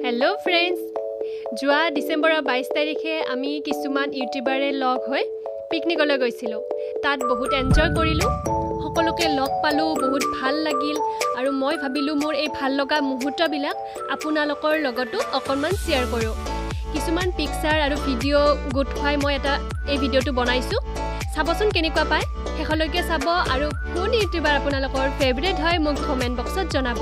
hello friends जुआ December 22 तारिखे आमी किसुमान यूट्यूबारे लग होय पिकनिकले गइसिलो तात बहुत एन्जय करिलो সকলোকে লগ পালো बहुत ভাল লাগিल আৰু মই ভাবিলো মোৰ এই ভাল লগা মুহূৰ্তবিলাক আপোনালোকৰ লগতো অকনমান শেয়াৰ কৰো কিসুমান পিকচাৰ আৰু ভিডিও গুড খুৱাই মই এটা এই ভিডিওটো বনাইছো চাবচোন কেনেকুৱা পায় হেখলৈকে চাব আৰু কোন ইউটিউবাৰ আপোনালোকৰ ফেভাৰিট হয় মোক কমেন্ট বক্সত জনাব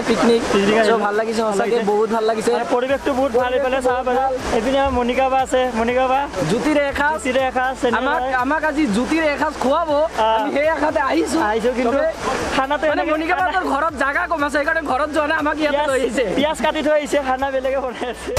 पिकनिक जो ভাল লাগিছে সঁচাকে বহুত ভাল লাগিছে পৰিবেশটো বহুত ভাল ইফালে চাহ এপিনে মনিকা বা আছে মনিকা বা জ্যোতিৰ এখাস আমাক আজি জ্যোতিৰ এখাস খুৱাব আমি সেই এখাতে আহিছো কিন্তু খানাতে মানে মনিকা বাৰ ঘৰত জায়গা কম আছে সেইকাৰণে ঘৰত যোৱা না আমাক ইয়াতে লৈ আহিছে পিয়াজ কাটি থৈ আহিছে খানা বেলেগে বনাই আছে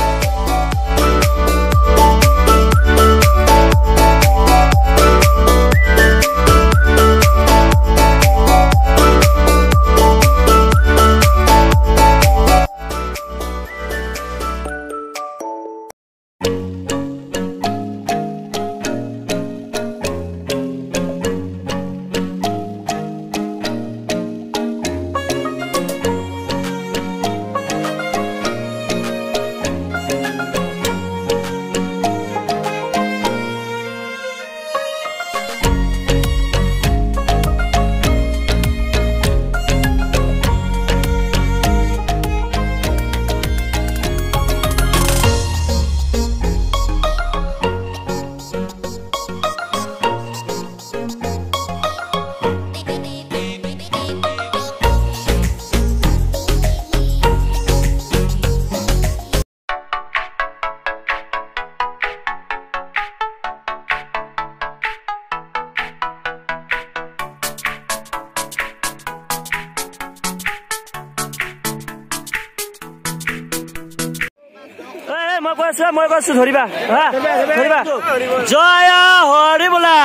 মই কৈছো ধৰিবা ধৰিবা জয় হৰি বোলা